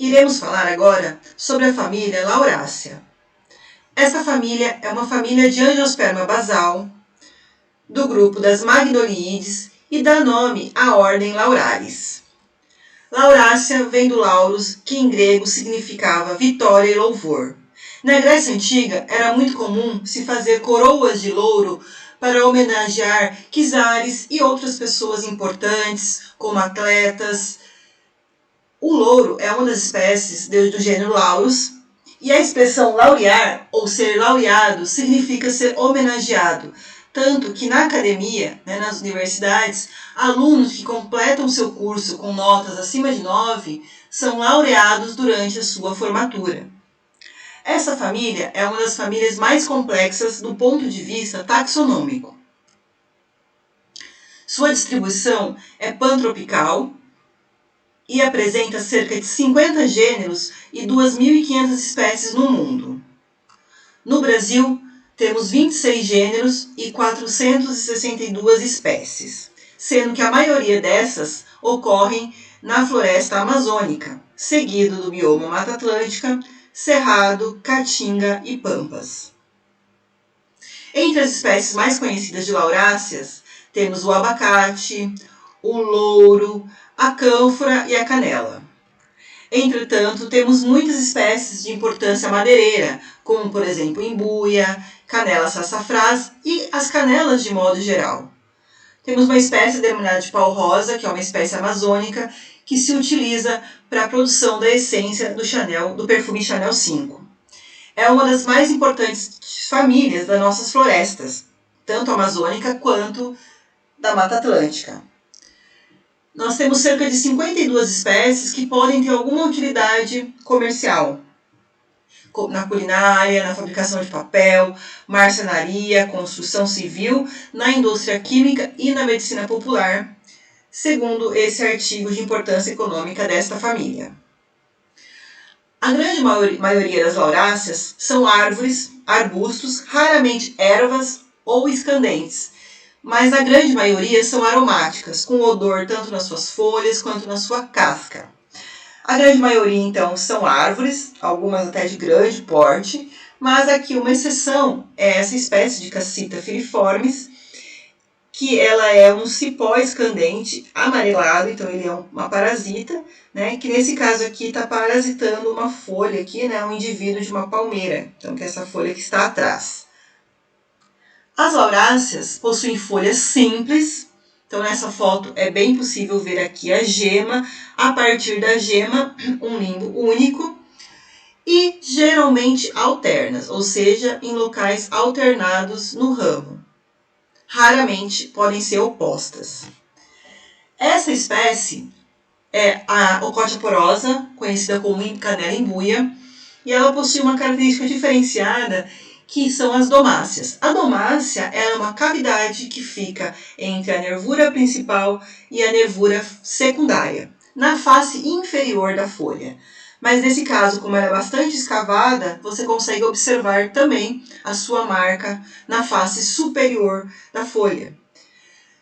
Iremos falar agora sobre a família Lauracea. Essa família é uma família de angiosperma basal, do grupo das Magnoliides e dá nome à ordem Lauralis. Lauracea vem do Laurus, que em grego significava vitória e louvor. Na Grécia Antiga era muito comum se fazer coroas de louro para homenagear czares e outras pessoas importantes, como atletas. O louro é uma das espécies do gênero Laurus, e a expressão laurear, ou ser laureado, significa ser homenageado. Tanto que na academia, nas universidades, alunos que completam seu curso com notas acima de 9 são laureados durante a sua formatura. Essa família é uma das famílias mais complexas do ponto de vista taxonômico. Sua distribuição é pantropical e apresenta cerca de 50 gêneros e 2.500 espécies no mundo. No Brasil, temos 26 gêneros e 462 espécies, sendo que a maioria dessas ocorrem na floresta amazônica, seguido do bioma Mata Atlântica, Cerrado, Caatinga e Pampas. Entre as espécies mais conhecidas de lauráceas, temos o abacate, o louro, a cânfora e a canela. Entretanto, temos muitas espécies de importância madeireira, como por exemplo embuia, canela sassafrás e as canelas de modo geral. Temos uma espécie denominada de pau-rosa, que é uma espécie amazônica, que se utiliza para a produção da essência do perfume Chanel 5. É uma das mais importantes famílias das nossas florestas, tanto amazônica quanto da Mata Atlântica. Nós temos cerca de 52 espécies que podem ter alguma utilidade comercial, na culinária, na fabricação de papel, marcenaria, construção civil, na indústria química e na medicina popular, segundo esse artigo de importância econômica desta família. A grande maioria das lauráceas são árvores, arbustos, raramente ervas ou escandentes, mas a grande maioria são aromáticas, com odor tanto nas suas folhas quanto na sua casca. A grande maioria, então, são árvores, algumas até de grande porte, mas aqui uma exceção é essa espécie de Cassita filiformis, que ela é um cipó escandente amarelado, então ele é uma parasita, que nesse caso aqui está parasitando uma folha aqui, um indivíduo de uma palmeira, então que é essa folha que está atrás. As lauráceas possuem folhas simples, então nessa foto é bem possível ver aqui a gema, a partir da gema um limbo único e geralmente alternas, ou seja, em locais alternados no ramo. Raramente podem ser opostas. Essa espécie é a Ocotia porosa, conhecida como canela embuia, e ela possui uma característica diferenciada que são as domáceas. A domácea é uma cavidade que fica entre a nervura principal e a nervura secundária, na face inferior da folha. Mas nesse caso, como ela é bastante escavada, você consegue observar também a sua marca na face superior da folha.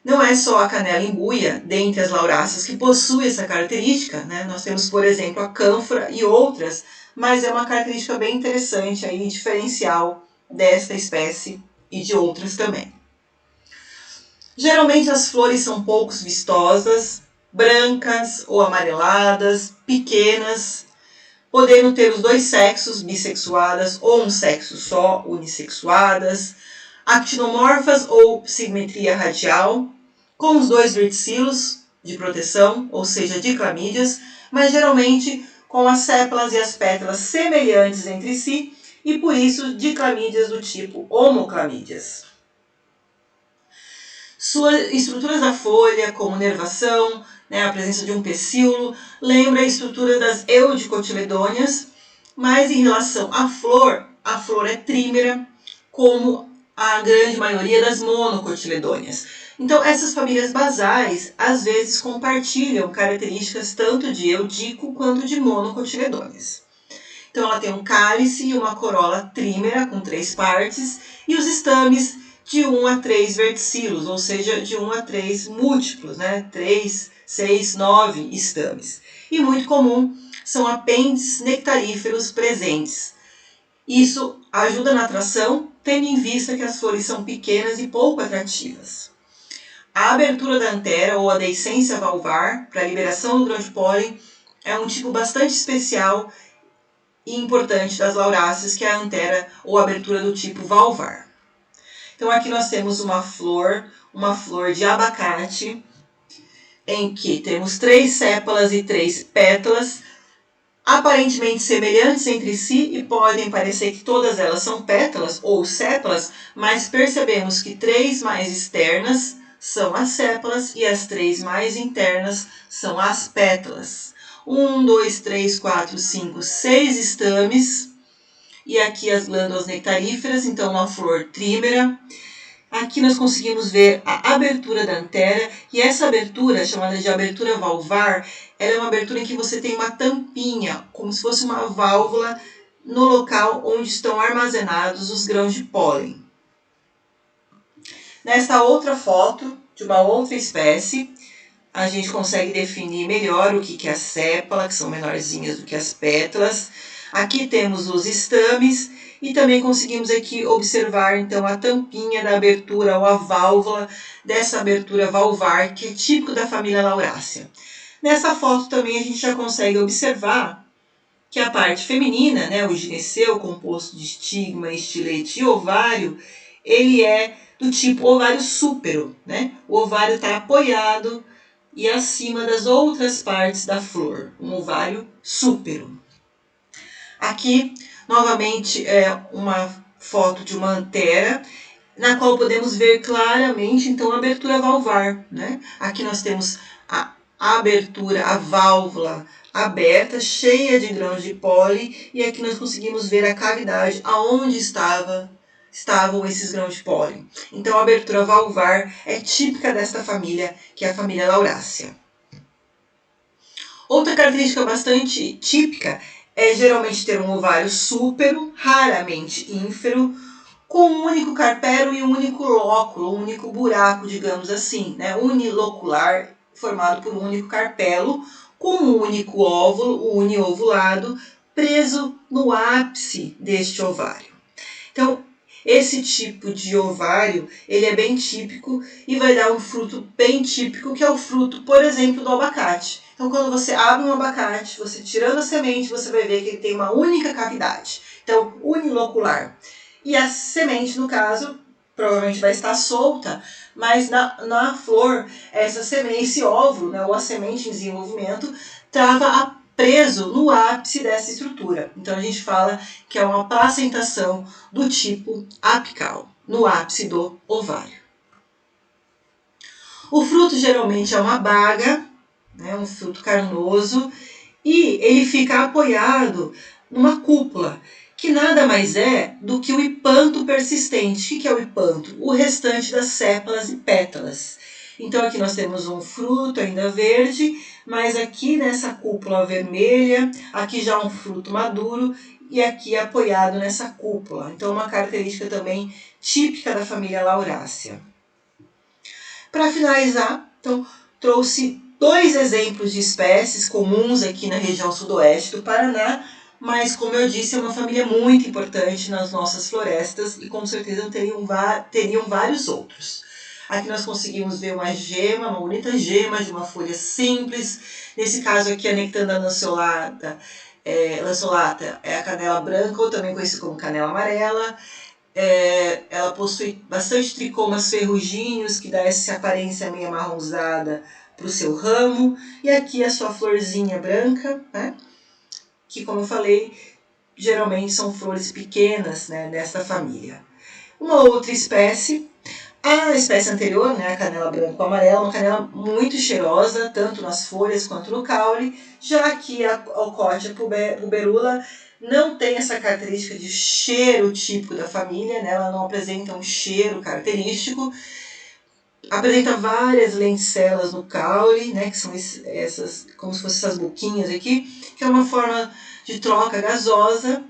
Não é só a canela embuia, dentre as lauráceas, que possui essa característica, Nós temos, por exemplo, a cânfora e outras, mas é uma característica bem interessante, aí, diferencial desta espécie e de outras também. Geralmente as flores são pouco vistosas, brancas ou amareladas, pequenas, podendo ter os dois sexos, bissexuadas ou um sexo só, unissexuadas, actinomorfas ou simetria radial, com os dois verticilos de proteção, ou seja, diclamídeas, mas geralmente com as sépalas e as pétalas semelhantes entre si e por isso diclamídeas do tipo homoclamídeas. Suas estruturas da folha, como nervação, a presença de um pecíolo, lembra a estrutura das eudicotiledôneas, mas em relação à flor, a flor é trímera, como a grande maioria das monocotiledôneas. Então, essas famílias basais, às vezes, compartilham características tanto de eudico quanto de monocotiledôneas. Então, ela tem um cálice e uma corola trímera, com 3 partes, e os estames de 1 a 3 verticilos, ou seja, de 1 a 3 múltiplos, 3, 6, 9 estames. E muito comum são apêndices nectaríferos presentes. Isso ajuda na atração, tendo em vista que as flores são pequenas e pouco atrativas. A abertura da antera ou a deiscência valvar para a liberação do grão de pólen é um tipo bastante especial e importante das lauráceas, que é a antera ou abertura do tipo valvar. Então aqui nós temos uma flor de abacate, em que temos 3 sépalas e 3 pétalas, aparentemente semelhantes entre si e podem parecer que todas elas são pétalas ou sépalas, mas percebemos que 3 mais externas são as sépalas e as 3 mais internas são as pétalas. 1, 2, 3, 4, 5, 6 estames, e aqui as glândulas nectaríferas, então uma flor trímera. Aqui nós conseguimos ver a abertura da antera, e essa abertura, chamada de abertura valvar, ela é uma abertura em que você tem uma tampinha, como se fosse uma válvula, no local onde estão armazenados os grãos de pólen. Nesta outra foto, de uma outra espécie, a gente consegue definir melhor o que é a sépala, que são menorzinhas do que as pétalas. Aqui temos os estames e também conseguimos aqui observar então a tampinha da abertura ou a válvula dessa abertura valvar, que é típico da família Lauracea. Nessa foto também a gente já consegue observar que a parte feminina, né, o gineceu, composto de estigma, estilete e ovário, ele é do tipo ovário súpero, né? O ovário está apoiado e acima das outras partes da flor, um ovário súpero. Aqui, novamente, é uma foto de uma antera, na qual podemos ver claramente, então, a abertura valvar, né? Aqui nós temos a abertura, a válvula aberta, cheia de grãos de pólen, e aqui nós conseguimos ver a cavidade aonde estavam esses grãos de pólen. Então, a abertura valvar é típica desta família, que é a família Lauracea. Outra característica bastante típica é geralmente ter um ovário súpero, raramente ínfero, com um único carpelo e um único lóculo, um único buraco, digamos assim, né? Unilocular, formado por um único carpelo, com um único óvulo, o uniovulado, preso no ápice deste ovário. Então, esse tipo de ovário, ele é bem típico e vai dar um fruto bem típico, que é o fruto, por exemplo, do abacate. Então, quando você abre um abacate, você tirando a semente, você vai ver que ele tem uma única cavidade. Então, unilocular. E a semente, no caso, provavelmente vai estar solta, mas na flor, esse óvulo, né, ou a semente em desenvolvimento, estava preso no ápice dessa estrutura. Então, a gente fala que é uma placentação do tipo apical, no ápice do ovário. O fruto geralmente é uma baga, né, um fruto carnoso, e ele fica apoiado numa cúpula, que nada mais é do que o hipanto persistente. O que é o hipanto? O restante das sépalas e pétalas. Então aqui nós temos um fruto ainda verde, mas aqui nessa cúpula vermelha, aqui já um fruto maduro e aqui apoiado nessa cúpula. Então uma característica também típica da família Lauracea. Para finalizar, então, trouxe 2 exemplos de espécies comuns aqui na região sudoeste do Paraná, mas, como eu disse, é uma família muito importante nas nossas florestas e com certeza teriam vários outros. Aqui nós conseguimos ver uma gema, uma bonita gema de uma folha simples. Nesse caso aqui, a Nectanda lanceolata é a canela branca, ou também conhecida como canela amarela. Ela possui bastante tricomas ferruginhos, que dá essa aparência meio amarronzada para o seu ramo. E aqui a sua florzinha branca, né? Que, como eu falei, geralmente são flores pequenas, né, nesta família. Uma outra espécie, a espécie anterior, né, a canela branco-amarela, uma canela muito cheirosa, tanto nas folhas quanto no caule, já que a Alcotia puberula não tem essa característica de cheiro típico da família, né, ela não apresenta um cheiro característico, apresenta várias lenticelas no caule, né, que são essas, como se fossem essas boquinhas aqui, que é uma forma de troca gasosa.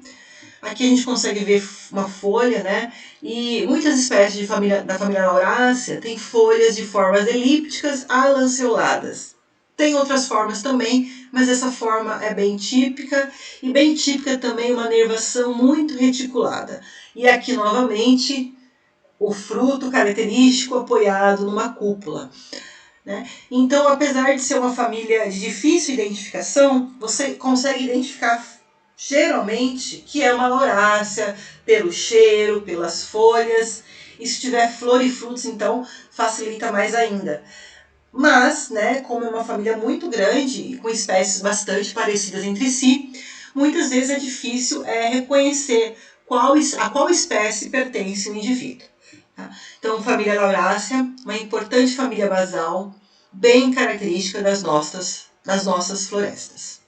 Aqui a gente consegue ver uma folha, né, e muitas espécies da família Lauracea têm folhas de formas elípticas a lanceoladas. Tem outras formas também, mas essa forma é bem típica, e bem típica também uma nervação muito reticulada. E aqui novamente o fruto característico apoiado numa cúpula, né? Então, apesar de ser uma família de difícil identificação, você consegue identificar geralmente que é uma laurácea pelo cheiro, pelas folhas, e se tiver flor e frutos, então facilita mais ainda. Mas, né, como é uma família muito grande e com espécies bastante parecidas entre si, muitas vezes é difícil reconhecer a qual espécie pertence o indivíduo. Tá? Então, família Laurácea, uma importante família basal, bem característica das nossas florestas.